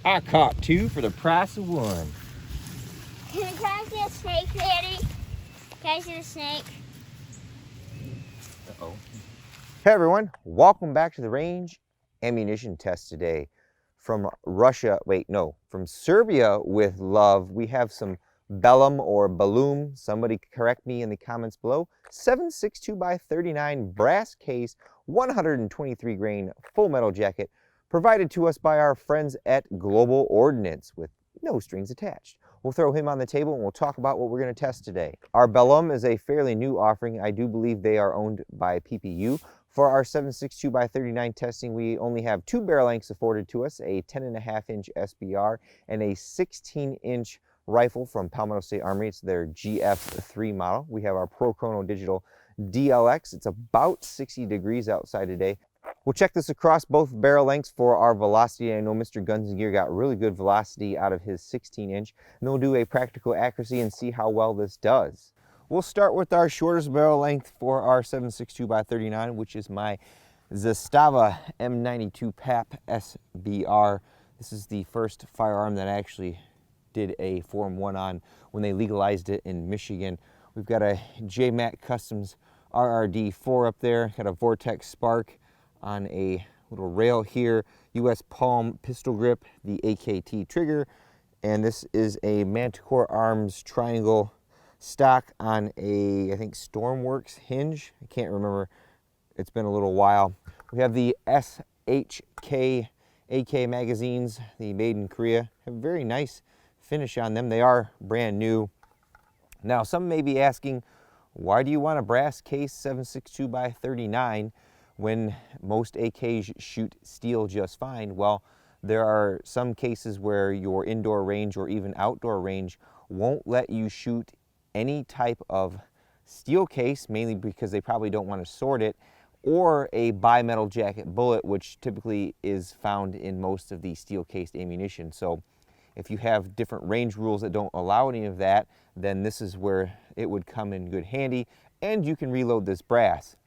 I caught 2 for the price of 1. Can I see a snake, Daddy? Can I see the snake? Uh-oh. Hey everyone, welcome back to the range ammunition test today. From from Serbia with love, we have some Belom or Belom, somebody correct me in the comments below, 7.62x39 brass case, 123 grain full metal jacket, provided to us by our friends at Global Ordnance with no strings attached. We'll throw him on the table and we'll talk about what we're going to test today. Our Belom is a fairly new offering. I do believe they are owned by PPU. For our 7.62x39 testing, we only have 2 barrel lengths afforded to us, a 10.5-inch SBR and a 16-inch rifle from Palmetto State Armory. It's their GF3 model. We have our Pro Chrono Digital DLX. It's about 60 degrees outside today. We'll check this across both barrel lengths for our velocity. I know Mr. Guns & Gear got really good velocity out of his 16-inch. And then we'll do a practical accuracy and see how well this does. We'll start with our shortest barrel length for our 7.62x39, which is my Zastava M92 PAP SBR. This is the first firearm that I actually did a Form 1 on when they legalized it in Michigan. We've got a JMAC Customs RRD4 up there, got a Vortex Spark on a little rail here, US Palm pistol grip, the AKT trigger, and this is a Manticore Arms triangle stock on a, I think, Stormworks hinge. I can't remember. It's been a little while. We have the SHK AK magazines, the made in Korea. Have a very nice finish on them. They are brand new. Now, some may be asking, why do you want a brass case 7.62x39 when most AKs shoot steel just fine? Well, there are some cases where your indoor range or even outdoor range won't let you shoot any type of steel case, mainly because they probably don't want to sort it, or a bimetal jacket bullet, which typically is found in most of the steel cased ammunition. So if you have different range rules that don't allow any of that, then this is where it would come in good handy, and you can reload this brass.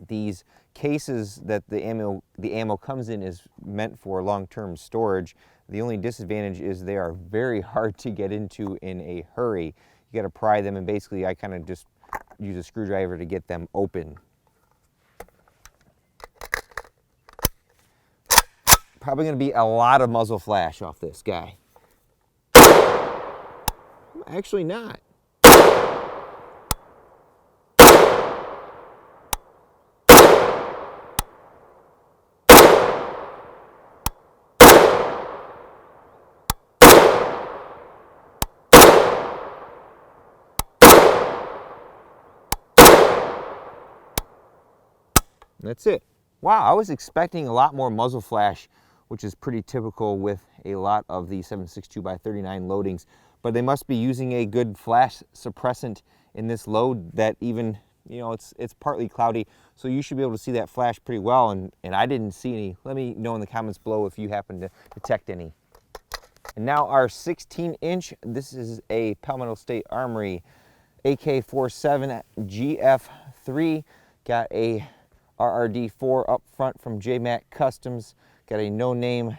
These cases that the ammo comes in is meant for long-term storage. The only disadvantage is they are very hard to get into in a hurry. You got to pry them, and basically I kind of just use a screwdriver to get them open. Probably going to be a lot of muzzle flash off this guy. Actually not. That's it. Wow, I was expecting a lot more muzzle flash, which is pretty typical with a lot of the 7.62x39 loadings, but they must be using a good flash suppressant in this load that even, you know, it's partly cloudy, so you should be able to see that flash pretty well, and I didn't see any. Let me know in the comments below if you happen to detect any. And now our 16-inch, this is a Palmetto State Armory AK-47 GF3, got a RRD4 up front from JMAC Customs, got a no-name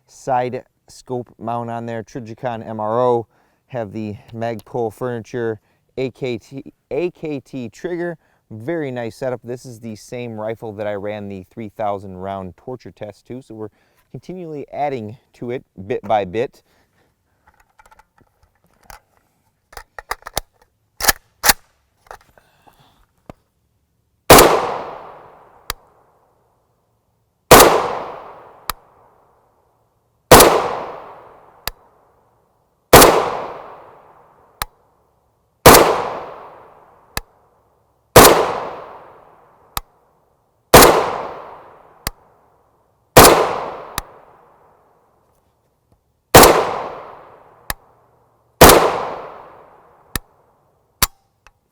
side scope mount on there, Trijicon MRO, have the Magpul furniture, AKT trigger, very nice setup. This is the same rifle that I ran the 3,000 round torture test to, so we're continually adding to it bit by bit.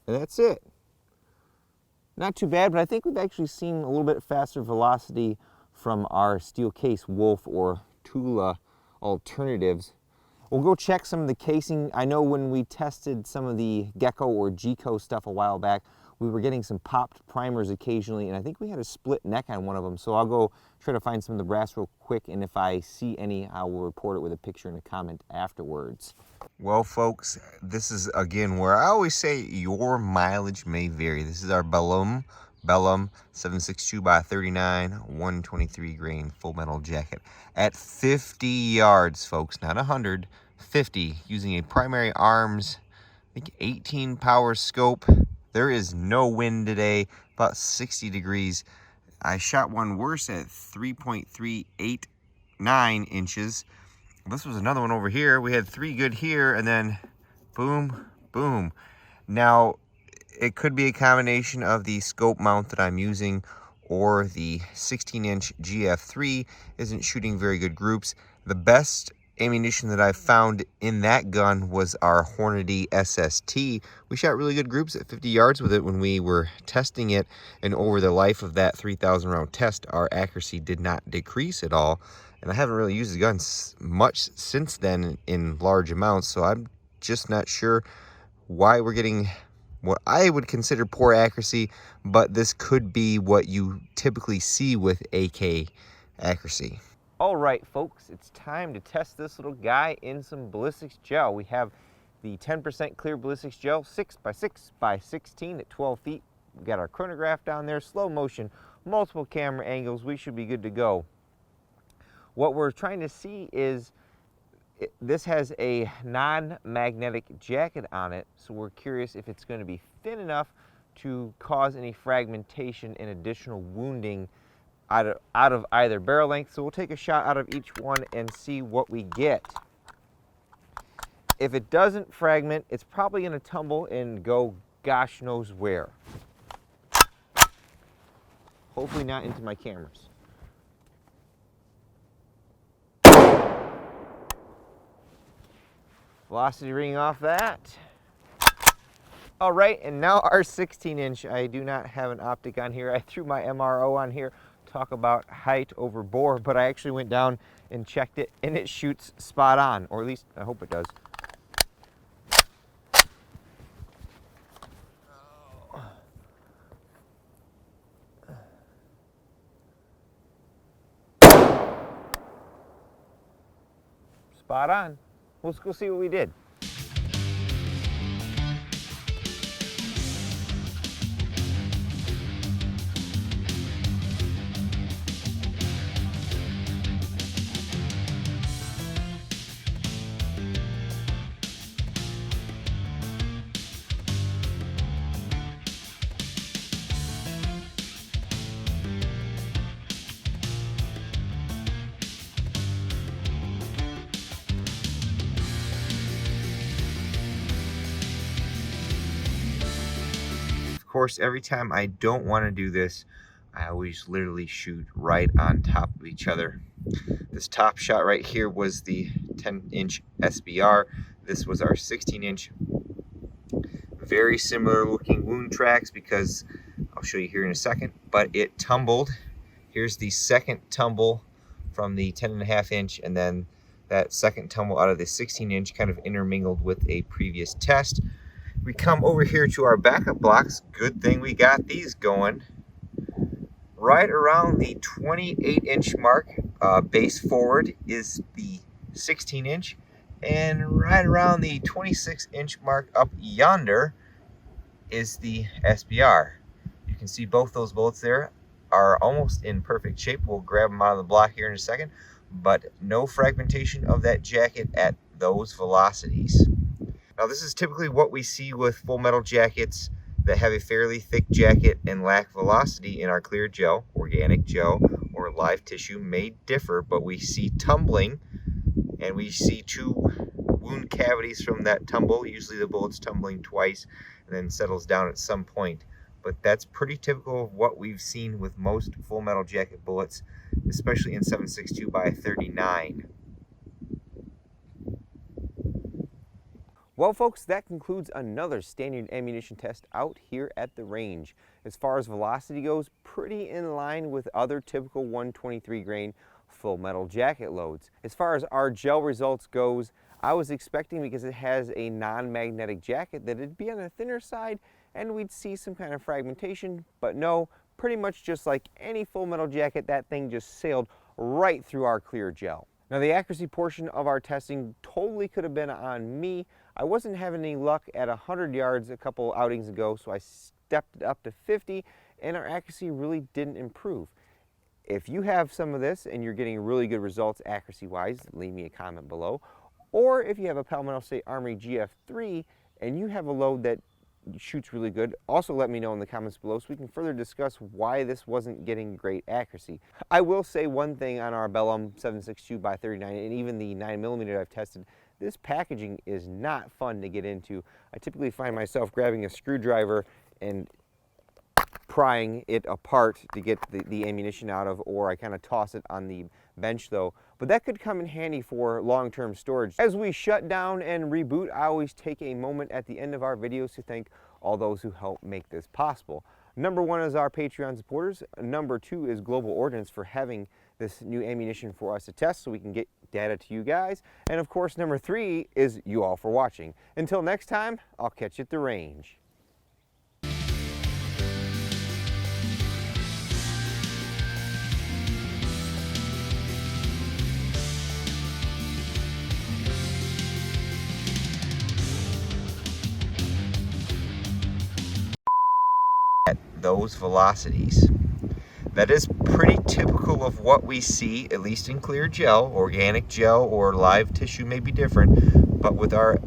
And that's it. Not too bad, but I think we've actually seen a little bit faster velocity from our steel case Wolf or Tula alternatives. We'll go check some of the casing. I know when we tested some of the Gecko or Geco stuff a while back, We were getting some popped primers occasionally, and I think we had a split neck on one of them. So I'll go try to find some of the brass real quick, and if I see any, I will report it with a picture and a comment afterwards. Well, folks, this is again where I always say your mileage may vary. This is our Belom 7.62x39mm 123 grain full metal jacket at 50 yards, folks, not 100, 50, using a primary arms, I think 18 power scope. There is no wind today, about 60 degrees. I shot one worse at 3.389 inches. This was another one over here. We had 3 good here, and then boom, boom. Now, it could be a combination of the scope mount that I'm using, or the 16-inch GF3 isn't shooting very good groups. The best ammunition that I've found in that gun was our Hornady SST. We shot really good groups at 50 yards with it when we were testing it, and over the life of that 3,000 round test, our accuracy did not decrease at all. And I haven't really used the gun much since then in large amounts, so I'm just not sure why we're getting what I would consider poor accuracy, but this could be what you typically see with AK accuracy. All right, folks, it's time to test this little guy in some ballistics gel. We have the 10% clear ballistics gel, 6x6x16 at 12 feet. We've got our chronograph down there, slow motion, multiple camera angles. We should be good to go. What we're trying to see is this has a non-magnetic jacket on it, so we're curious if it's going to be thin enough to cause any fragmentation and additional wounding out of either barrel length. So we'll take a shot out of each one and see what we get. If it doesn't fragment, it's probably going to tumble and go gosh knows where. Hopefully not into my cameras. Velocity ring off that. All right, and now our 16-inch. I do not have an optic on here. I threw my MRO on here. Talk about height over bore, but I actually went down and checked it, and it shoots spot on, or at least I hope it does. Spot on. Let's go see what we did. Of course, every time I don't want to do this, I always literally shoot right on top of each other. This top shot right here was the 10-inch SBR. This was our 16-inch. Very similar looking wound tracks, because I'll show you here in a second, but it tumbled. Here's the second tumble from the 10.5-inch, and then that second tumble out of the 16-inch kind of intermingled with a previous test. We come over here to our backup blocks. Good thing we got these going. Right around the 28-inch mark, base forward, is the 16-inch, and right around the 26-inch mark up yonder is the SBR. You can see both those bullets there are almost in perfect shape. We'll grab them out of the block here in a second, but no fragmentation of that jacket at those velocities. Now, this is typically what we see with full metal jackets that have a fairly thick jacket and lack velocity in our clear gel. Organic gel or live tissue may differ, but we see tumbling, and we see 2 wound cavities from that tumble. Usually the bullet's tumbling twice and then settles down at some point. But that's pretty typical of what we've seen with most full metal jacket bullets, especially in 7.62x39mm. Well, folks, that concludes another standard ammunition test out here at the range. As far as velocity goes, pretty in line with other typical 123 grain full metal jacket loads. As far as our gel results goes, I was expecting, because it has a non-magnetic jacket, that it'd be on the thinner side, and we'd see some kind of fragmentation, but no, pretty much just like any full metal jacket, that thing just sailed right through our clear gel. Now the accuracy portion of our testing totally could have been on me. I wasn't having any luck at 100 yards a couple outings ago, so I stepped it up to 50, and our accuracy really didn't improve. If you have some of this and you're getting really good results accuracy-wise, leave me a comment below. Or if you have a Palmetto State Armory GF3 and you have a load that shoots really good, also let me know in the comments below so we can further discuss why this wasn't getting great accuracy. I will say one thing on our Belom 7.62x39mm and even the 9mm I've tested, this packaging is not fun to get into. I typically find myself grabbing a screwdriver and prying it apart to get the ammunition out of, or I kind of toss it on the bench though. But that could come in handy for long-term storage. As we shut down and reboot, I always take a moment at the end of our videos to thank all those who help make this possible. Number one is our Patreon supporters. Number two is Global Ordnance for having this new ammunition for us to test so we can get data to you guys. And of course, number three is you all for watching. Until next time, I'll catch you at the range. At those velocities. That is pretty typical of what we see, at least in clear gel. Organic gel or live tissue may be different, but with our